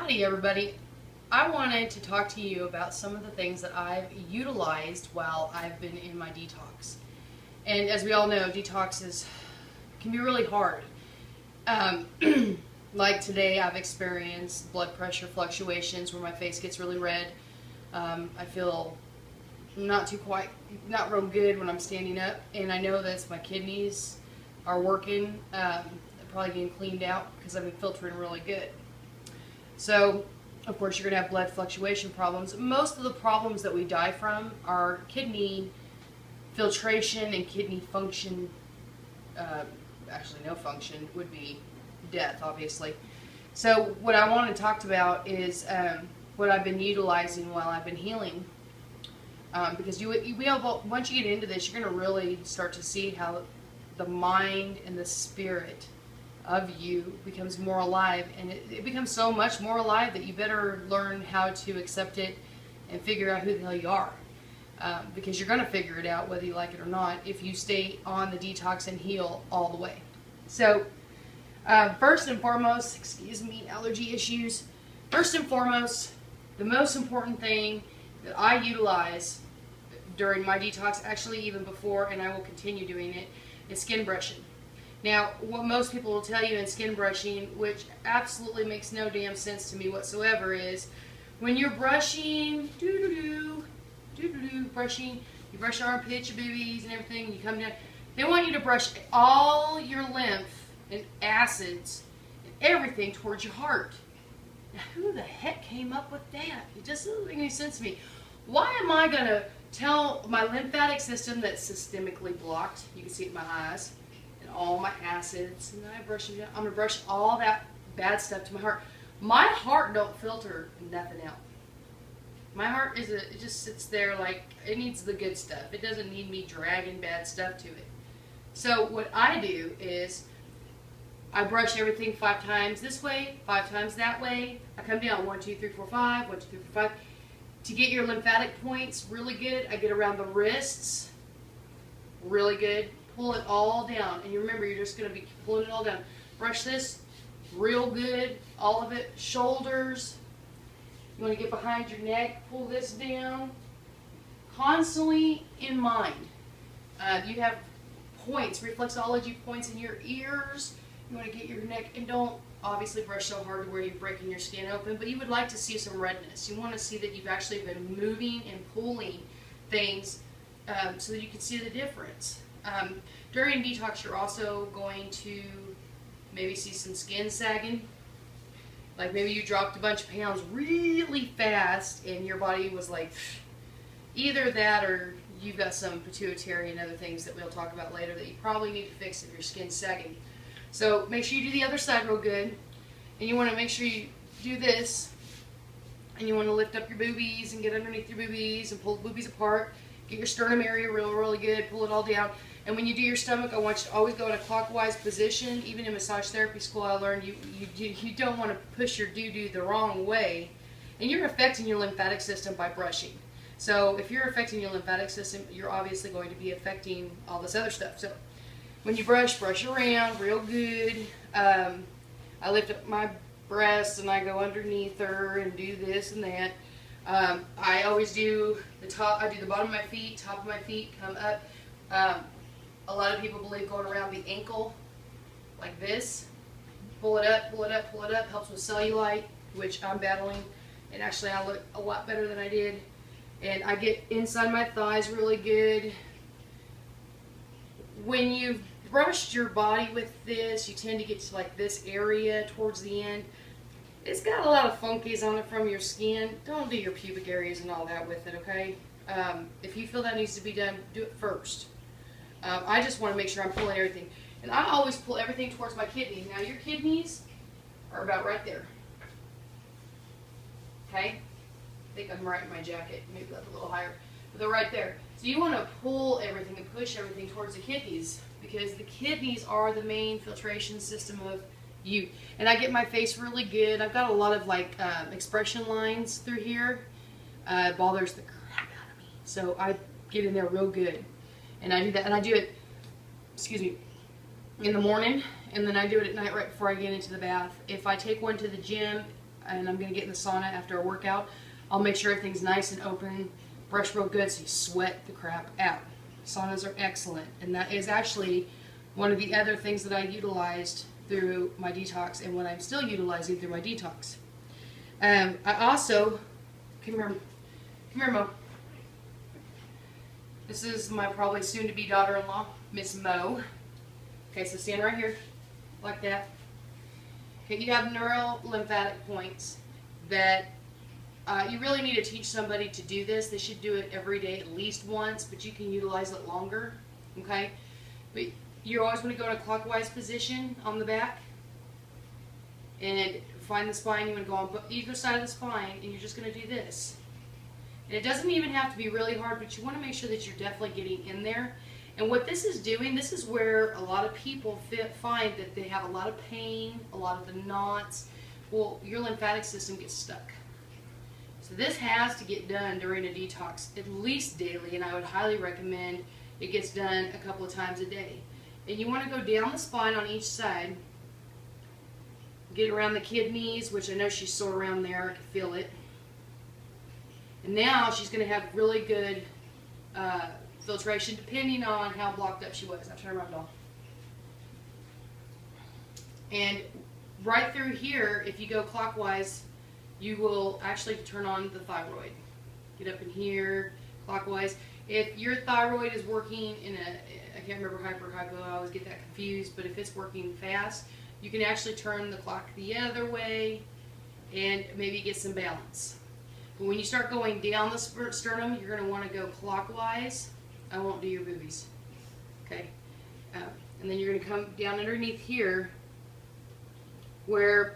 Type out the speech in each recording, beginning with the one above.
Howdy everybody. I wanted to talk to you about some of the things that I've utilized while I've been in my detox. And as we all know, can be really hard. Like today I've experienced blood pressure fluctuations where my face gets really red. I feel not real good when I'm standing up, and I know that my kidneys are working, probably getting cleaned out because I've been filtering really good. So, of course, you're going to have blood fluctuation problems. Most of the problems that we die from are kidney filtration and kidney function. Actually, no function would be death, obviously. So, what I want to talk about is what I've been utilizing while I've been healing. Because once you get into this, you're going to really start to see how the mind and the spirit of you becomes more alive, and it becomes so much more alive that you better learn how to accept it and figure out who the hell you are, because you're going to figure it out whether you like it or not if you stay on the detox and heal all the way. So first and foremost, excuse me, allergy issues. First and foremost, the most important thing that I utilize during my detox, actually even before, and I will continue doing it, is skin brushing. Now, what most people will tell you in skin brushing, which absolutely makes no damn sense to me whatsoever, is when you're brushing, brushing, you brush your armpits, your boobies, and everything, you come down, they want you to brush all your lymph and acids and everything towards your heart. Now, who the heck came up with that? It just doesn't make any sense to me. Why am I going to tell my lymphatic system that's systemically blocked, you can see it in my eyes, and all my acids, and then I'm going to brush all that bad stuff to my heart. My heart don't filter nothing out. My heart it just sits there like it needs the good stuff. It doesn't need me dragging bad stuff to it. So what I do is I brush everything 5 times this way, 5 times that way. I come down 1, 2, 3, 4, 5, 1, 2, 3, 4, 5. To get your lymphatic points really good, I get around the wrists really good. Pull it all down, and you remember you're just going to be pulling it all down. Brush this real good, all of it. Shoulders, you want to get behind your neck, pull this down. Constantly in mind, you have points, reflexology points in your ears. You want to get your neck, and don't obviously brush so hard to where you're breaking your skin open, but you would like to see some redness. You want to see that you've actually been moving and pulling things so that you can see the difference. During detox, you're also going to maybe see some skin sagging. Like maybe you dropped a bunch of pounds really fast and your body was like, either that or you've got some pituitary and other things that we'll talk about later that you probably need to fix if your skin's sagging. So make sure you do the other side real good, and you want to make sure you do this, and you want to lift up your boobies and get underneath your boobies and pull the boobies apart. Get your sternum area really good, pull it all down. And when you do your stomach, I want you to always go in a clockwise position. Even in massage therapy school, I learned you don't want to push your doo-doo the wrong way. And you're affecting your lymphatic system by brushing. So if you're affecting your lymphatic system, you're obviously going to be affecting all this other stuff. So when you brush around real good. I lift up my breasts and I go underneath her and do this and that. I always do the top. I do the bottom of my feet, top of my feet, come up. A lot of people believe going around the ankle like this. Pull it up, pull it up, pull it up. Helps with cellulite, which I'm battling. And actually I look a lot better than I did. And I get inside my thighs really good. When you've brushed your body with this, you tend to get to like this area towards the end. It's got a lot of funkies on it from your skin. Don't do your pubic areas and all that with it, okay? If you feel that needs to be done, do it first. I just want to make sure I'm pulling everything. And I always pull everything towards my kidney. Now your kidneys are about right there. Okay? I think I'm right in my jacket. Maybe that's a little higher. But they're right there. So you want to pull everything and push everything towards the kidneys, because the kidneys are the main filtration system of you. And I get my face really good. I've got a lot of like expression lines through here. Bothers the crap out of me. So I get in there real good. And I do that. And I do it, excuse me, in the morning, and then I do it at night right before I get into the bath. If I take one to the gym, and I'm going to get in the sauna after a workout, I'll make sure everything's nice and open, brush real good so you sweat the crap out. Saunas are excellent, and that is actually one of the other things that I utilized through my detox and what I'm still utilizing through my detox. I also, come here, Mo. This is my probably soon-to-be daughter-in-law, Miss Mo. Okay, so stand right here, like that. Okay, you have neural lymphatic points that you really need to teach somebody to do this. They should do it every day at least once, but you can utilize it longer, okay? But you always want to go in a clockwise position on the back and find the spine. You want to go on either side of the spine, and you're just going to do this. And it doesn't even have to be really hard, but you want to make sure that you're definitely getting in there. And what this is doing, this is where a lot of people find that they have a lot of pain, a lot of the knots. Well, your lymphatic system gets stuck. So this has to get done during a detox, at least daily, and I would highly recommend it gets done a couple of times a day. And you want to go down the spine on each side, get around the kidneys, which I know she's sore around there, I can feel it. And now she's going to have really good filtration depending on how blocked up she was. I'll turn around, doll. And right through here, if you go clockwise, you will actually turn on the thyroid. Get up in here, clockwise. If your thyroid is working in I can't remember hyper, hypo, I always get that confused, but if it's working fast, you can actually turn the clock the other way and maybe get some balance. But when you start going down the sternum, you're going to want to go clockwise. I won't do your boobies. Okay? And then you're going to come down underneath here right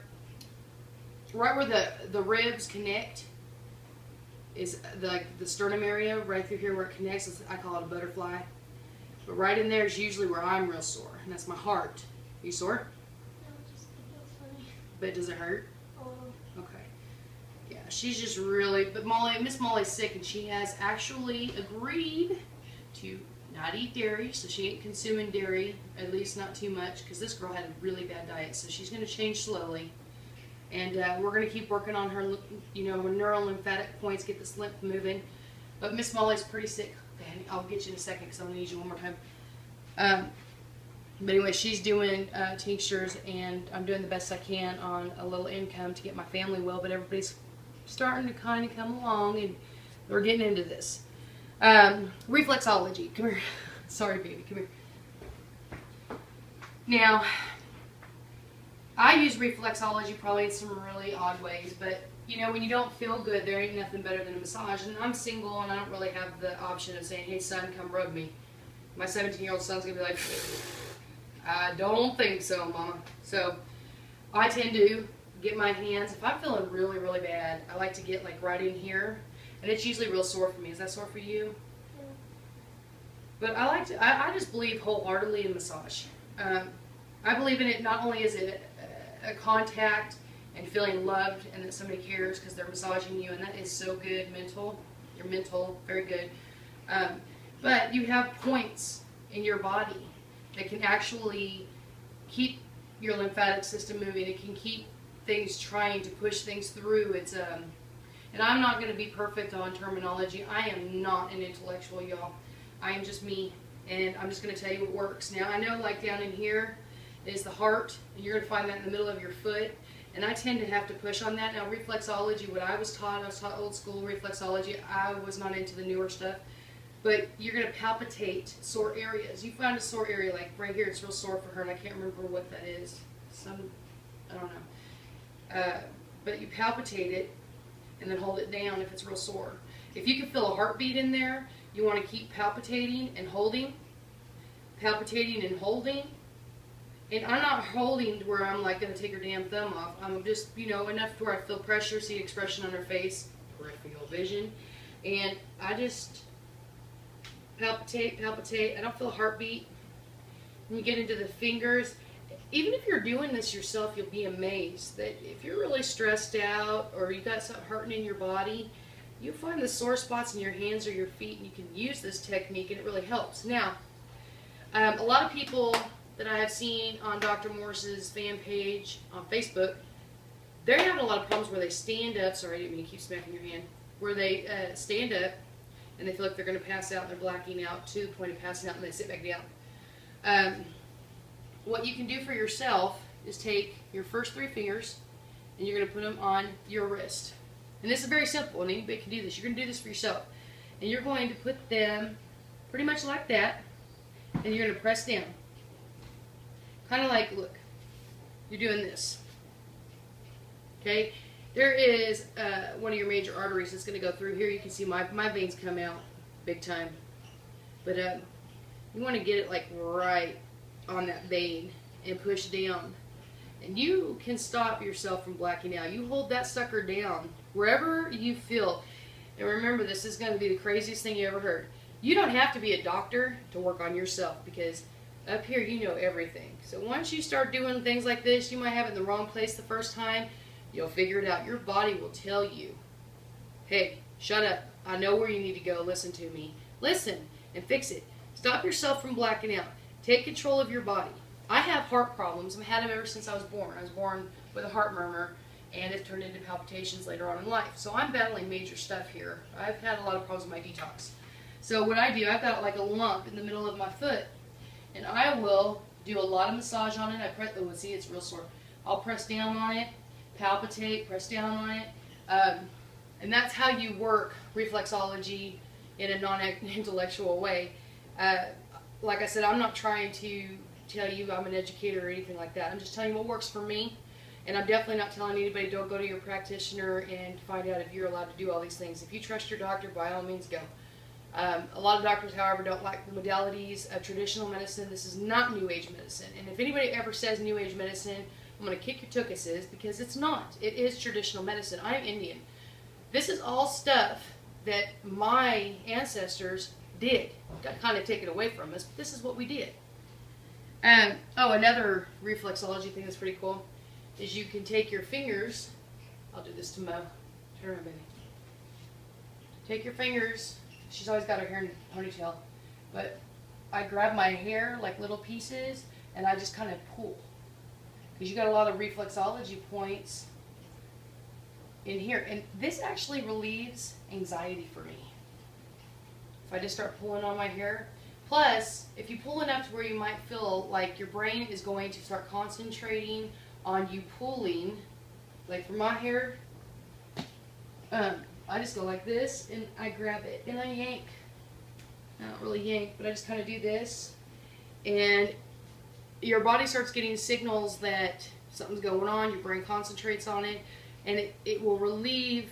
where the ribs connect is the sternum area, right through here where it connects. I call it a butterfly. But right in there is usually where I'm real sore, and that's my heart. Are you sore? No, just feels funny. But does it hurt? A little. Okay. Yeah, she's just really, but Miss Molly's sick, and she has actually agreed to not eat dairy, so she ain't consuming dairy, at least not too much, because this girl had a really bad diet, so she's going to change slowly. And we're going to keep working on her, her neural lymphatic points, get this lymph moving. But Miss Molly's pretty sick. Okay, I'll get you in a second because I'm going to need you one more time. But anyway, she's doing tinctures, and I'm doing the best I can on a little income to get my family well, but everybody's starting to kind of come along, and we're getting into this. Reflexology. Come here. Sorry, baby. Come here. Now, I use reflexology probably in some really odd ways, but when you don't feel good, there ain't nothing better than a massage. And I'm single, and I don't really have the option of saying, hey, son, come rub me. My 17-year-old son's going to be like, I don't think so, Mama. So I tend to get my hands, if I'm feeling really, really bad, I like to get right in here. And it's usually real sore for me. Is that sore for you? Yeah. But I just believe wholeheartedly in massage. I believe in it, not only is it a contact and feeling loved and that somebody cares because they're massaging you, and that is so good, your mental, very good. But you have points in your body that can actually keep your lymphatic system moving. It can keep things trying to push things through. And I'm not going to be perfect on terminology. I am not an intellectual, y'all. I am just me, and I'm just going to tell you what works. Now, I know down in here is the heart, and you're going to find that in the middle of your foot, and I tend to have to push on that. Now, reflexology, what I was taught old school reflexology. I was not into the newer stuff, but you're going to palpitate sore areas. You find a sore area, like right here, it's real sore for her, and I can't remember what that is. I don't know. But you palpitate it, and then hold it down if it's real sore. If you can feel a heartbeat in there, you want to keep palpitating and holding. Palpitating and holding. And I'm not holding to where I'm going to take her damn thumb off. I'm just, enough to where I feel pressure, see expression on her face, peripheral vision. And I just palpitate. I don't feel a heartbeat. When you get into the fingers, even if you're doing this yourself, you'll be amazed that if you're really stressed out or you got something hurting in your body, you find the sore spots in your hands or your feet, and you can use this technique, and it really helps. Now, a lot of people that I have seen on Dr. Morse's fan page on Facebook, they're having a lot of problems where they stand up. Sorry, I didn't mean to keep smacking your hand. Where they stand up and they feel like they're going to pass out and they're blacking out to the point of passing out and they sit back down. What you can do for yourself is take your first 3 fingers and you're going to put them on your wrist. And this is very simple, and anybody can do this. You're going to do this for yourself. And you're going to put them pretty much like that, and you're going to press down. Kind of like, look, you're doing this. Okay? There is one of your major arteries that's going to go through here. You can see my veins come out big time. But you want to get it like right on that vein and push down. And you can stop yourself from blacking out. You hold that sucker down wherever you feel. And remember, this is going to be the craziest thing you ever heard. You don't have to be a doctor to work on yourself, because up here you know everything. So once you start doing things like this, you might have it in the wrong place the first time. You'll figure it out. Your body will tell you, hey, shut up. I know where you need to go. Listen to me. Listen and fix it. Stop yourself from blacking out. Take control of your body. I have heart problems. I've had them ever since I was born. I was born with a heart murmur, and it turned into palpitations later on in life. So I'm battling major stuff here. I've had a lot of problems with my detox. So what I do, I've got like a lump in the middle of my foot, and I will do a lot of massage on it. I press, oh, see, it's real sore. I'll press down on it, palpitate, press down on it, and that's how you work reflexology in a non-intellectual way. Like I said, I'm not trying to tell you I'm an educator or anything like that. I'm just telling you what works for me, and I'm definitely not telling anybody don't go to your practitioner and find out if you're allowed to do all these things. If you trust your doctor, by all means go. A lot of doctors, however, don't like the modalities of traditional medicine. This is not New Age medicine, and if anybody ever says New Age medicine, I'm going to kick your tuchuses, because it's not. It is traditional medicine. I'm Indian. This is all stuff that my ancestors did. Got kind of taken away from us, but this is what we did. Oh, another reflexology thing that's pretty cool is you can take your fingers. I'll do this to Mo. Turn around, baby. Take your fingers. She's always got her hair in a ponytail. But I grab my hair like little pieces, and I just kind of pull. Because you got a lot of reflexology points in here. And this actually relieves anxiety for me. If I just start pulling on my hair. Plus, if you pull enough to where you might feel like your brain is going to start concentrating on you pulling, like for my hair, I just go like this and I grab it and I yank. I don't really yank, but I just kind of do this, and your body starts getting signals that something's going on. Your brain concentrates on it, and it will relieve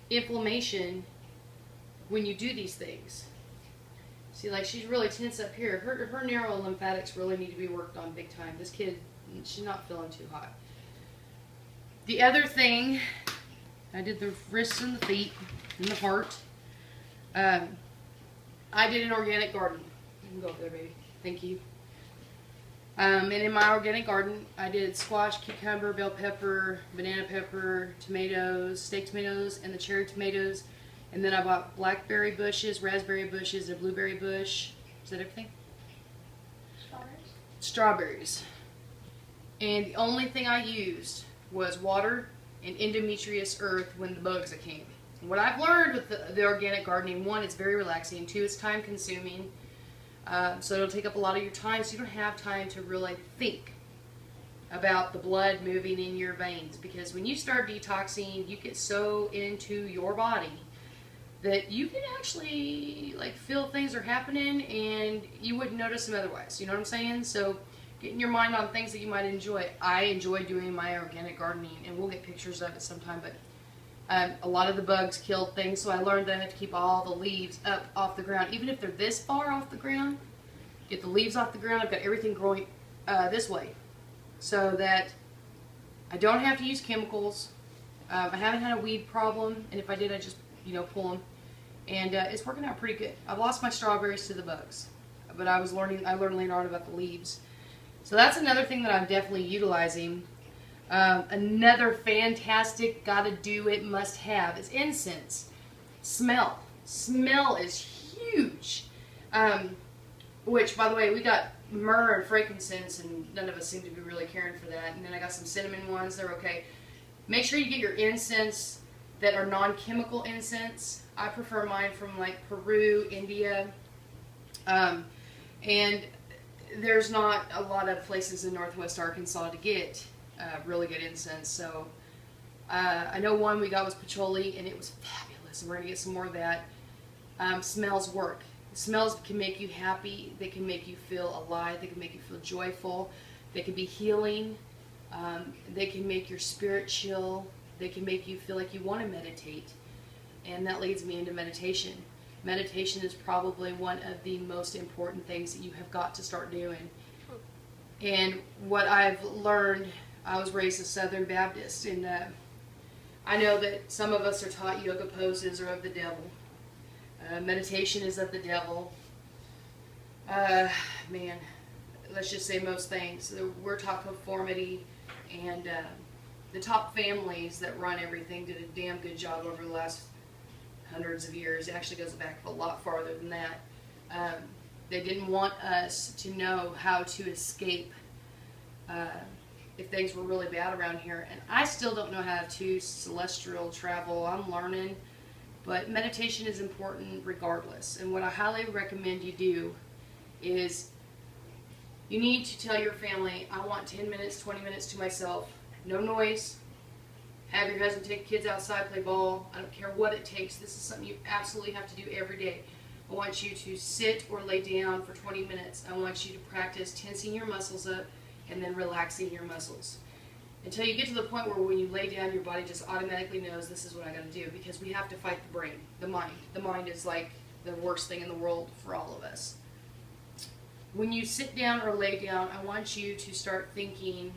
inflammation when you do these things. See, like, she's really tense up here. Her neurolymphatics really need to be worked on big time. This kid, she's not feeling too hot. The other thing, I did the wrists and the feet and the heart. I did an organic garden. You can go over there, baby. Thank you. And in my organic garden, I did squash, cucumber, bell pepper, banana pepper, tomatoes, steak tomatoes, and the cherry tomatoes. And then I bought blackberry bushes, raspberry bushes, a blueberry bush. Is that everything? Strawberries. Strawberries. And the only thing I used was water and endometrious earth when the bugs came. And what I've learned with the organic gardening, one, it's very relaxing. Two, it's time consuming. So it'll take up a lot of your time, so you don't have time to really think about the blood moving in your veins. Because when you start detoxing, you get so into your body that you can actually like feel things are happening and you wouldn't notice them otherwise. You know what I'm saying? So getting your mind on things that you might enjoy. I enjoy doing my organic gardening, and we'll get pictures of it sometime, but a lot of the bugs killed things, so I learned that I have to keep all the leaves up off the ground. Even if they're this far off the ground, get the leaves off the ground. I've got everything growing this way so that I don't have to use chemicals. I haven't had a weed problem, and if I did, I just, pull them. And it's working out pretty good. I've lost my strawberries to the bugs, but I learned later on about the leaves. So that's another thing that I'm definitely utilizing. Another fantastic, gotta do it, must have is incense. Smell. Smell is huge. Which, by the way, we got myrrh and frankincense, and none of us seem to be really caring for that. And then I got some cinnamon ones. They're okay. Make sure you get your incense that are non-chemical incense. I prefer mine from like Peru, India, and there's not a lot of places in Northwest Arkansas to get really good incense. So I know one we got was patchouli, and it was fabulous. We're going to get some more of that. Smells work. Smells can make you happy. They can make you feel alive. They can make you feel joyful. They can be healing. They can make your spirit chill. They can make you feel like you want to meditate. And that leads me into meditation. Meditation is probably one of the most important things that you have got to start doing. And what I've learned, I was raised a Southern Baptist, and I know that some of us are taught yoga poses are of the devil. Meditation is of the devil. Man, let's just say most things. We're taught conformity, and the top families that run everything did a damn good job over the last hundreds of years. It actually goes back a lot farther than that. They didn't want us to know how to escape if things were really bad around here. And I still don't know how to celestial travel. I'm learning. But meditation is important regardless. And what I highly recommend you do is you need to tell your family, I want 10 minutes, 20 minutes to myself. No noise. Have your husband take the kids outside, play ball. I don't care what it takes. This is something you absolutely have to do every day. I want you to sit or lay down for 20 minutes. I want you to practice tensing your muscles up and then relaxing your muscles. Until you get to the point where when you lay down, your body just automatically knows this is what I got to do, because we have to fight the brain, the mind. The mind is like the worst thing in the world for all of us. When you sit down or lay down, I want you to start thinking,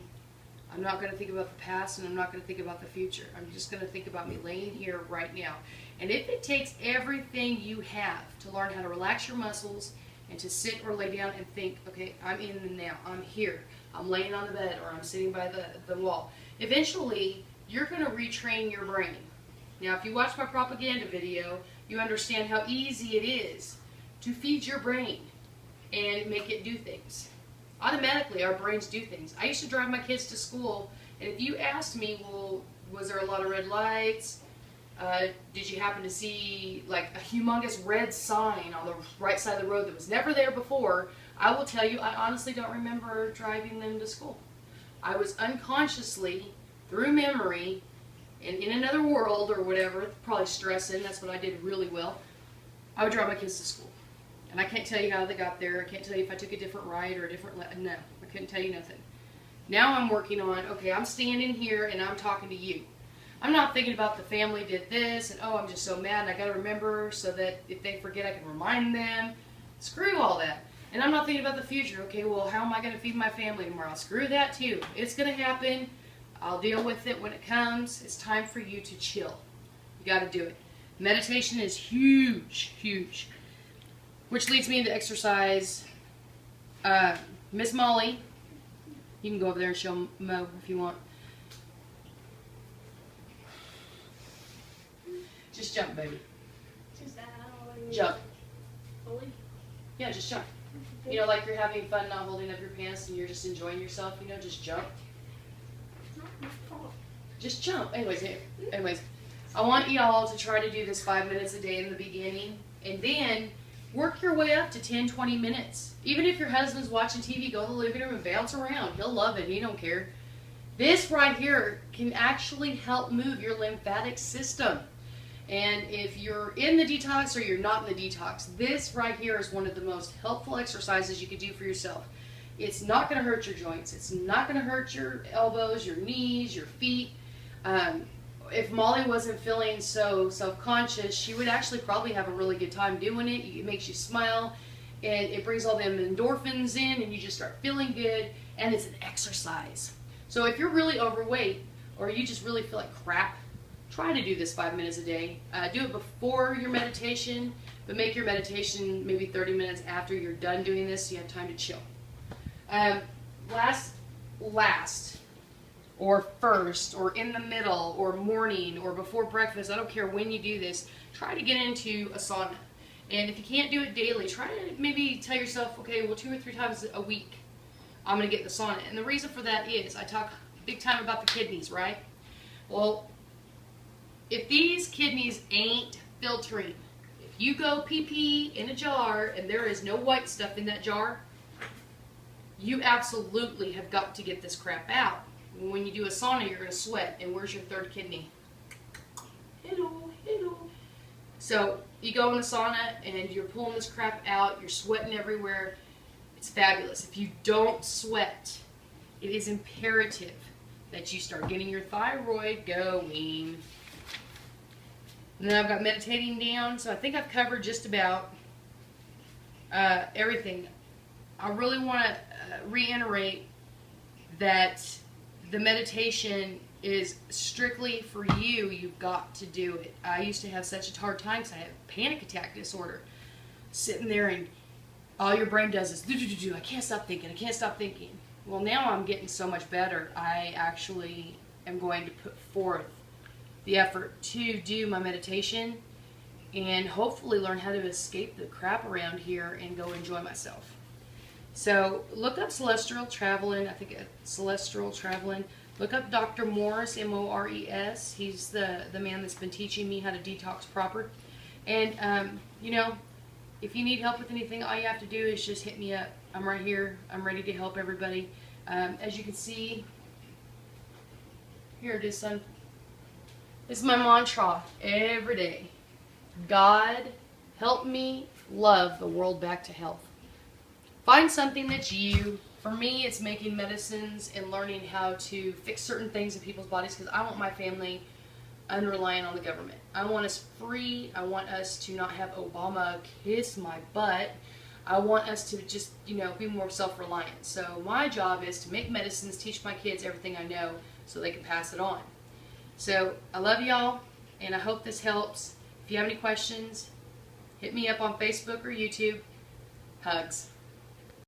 I'm not going to think about the past, and I'm not going to think about the future. I'm just going to think about me laying here right now. And if it takes everything you have to learn how to relax your muscles and to sit or lay down and think, okay, I'm in the now, I'm here, I'm laying on the bed, or I'm sitting by the wall. Eventually, you're going to retrain your brain. Now, if you watch my propaganda video, you understand how easy it is to feed your brain and make it do things. Automatically, our brains do things. I used to drive my kids to school, and if you asked me, well, was there a lot of red lights? Did you happen to see like a humongous red sign on the right side of the road that was never there before? I will tell you, I honestly don't remember driving them to school. I was unconsciously, through memory, and in another world or whatever, probably stressing, that's what I did really well, I would drive my kids to school. And I can't tell you how they got there. I can't tell you if I took a different right or a different left. No, I couldn't tell you nothing. Now I'm working on, okay, I'm standing here and I'm talking to you. I'm not thinking about the family did this and, oh, I'm just so mad and I got to remember so that if they forget I can remind them. Screw all that. And I'm not thinking about the future. Okay, well, how am I going to feed my family tomorrow? Screw that too. It's going to happen. I'll deal with it when it comes. It's time for you to chill. You got to do it. Meditation is huge, huge. Which leads me into exercise. Miss Molly, you can go over there and show Mo if you want. Just jump, baby. Just that, I don't know. Jump. Fully? Yeah, just jump. You know, like you're having fun not holding up your pants and you're just enjoying yourself, you know, just jump. It's not my fault. Just jump. Anyways, I want y'all to try to do this 5 minutes a day in the beginning, and then work your way up to 10, 20 minutes. Even if your husband's watching TV, go to the living room and bounce around. He'll love it. He don't care. This right here can actually help move your lymphatic system. And if you're in the detox or you're not in the detox, this right here is one of the most helpful exercises you can do for yourself. It's not going to hurt your joints. It's not going to hurt your elbows, your knees, your feet. If Molly wasn't feeling so self-conscious, she would actually probably have a really good time doing it. It makes you smile, and it brings all them endorphins in, and you just start feeling good, and it's an exercise. So if you're really overweight, or you just really feel like crap, try to do this 5 minutes a day. Do it before your meditation, but make your meditation maybe 30 minutes after you're done doing this so you have time to chill. Last, or first, or in the middle, or morning, or before breakfast, I don't care when you do this, try to get into a sauna. And if you can't do it daily, try to maybe tell yourself, okay, well, 2 or 3 times a week, I'm going to get in the sauna. And the reason for that is, I talk big time about the kidneys, right? Well, if these kidneys ain't filtering, if you go pee in a jar and there is no white stuff in that jar, you absolutely have got to get this crap out. When you do a sauna, you're going to sweat. And where's your third kidney? Hello, hello. So you go in the sauna and you're pulling this crap out. You're sweating everywhere. It's fabulous. If you don't sweat, it is imperative that you start getting your thyroid going. And then I've got meditating down. So I think I've covered just about everything. I really want to reiterate that the meditation is strictly for you. You've got to do it. I used to have such a hard time because I had panic attack disorder. Sitting there and all your brain does is do. I can't stop thinking. I can't stop thinking. Well, now I'm getting so much better. I actually am going to put forth the effort to do my meditation and hopefully learn how to escape the crap around here and go enjoy myself. So look up Celestial Traveling. I think Celestial Traveling. Look up Dr. Morris, M-O-R-E-S. He's the man that's been teaching me how to detox proper. And, you know, if you need help with anything, all you have to do is just hit me up. I'm right here. I'm ready to help everybody. As you can see, here it is, son. This is my mantra every day. God, help me love the world back to health. Find something that's you. For me, it's making medicines and learning how to fix certain things in people's bodies because I want my family unreliant on the government. I want us free. I want us to not have Obama kiss my butt. I want us to just, you know, be more self-reliant. So my job is to make medicines, teach my kids everything I know so they can pass it on. So I love y'all, and I hope this helps. If you have any questions, hit me up on Facebook or YouTube. Hugs.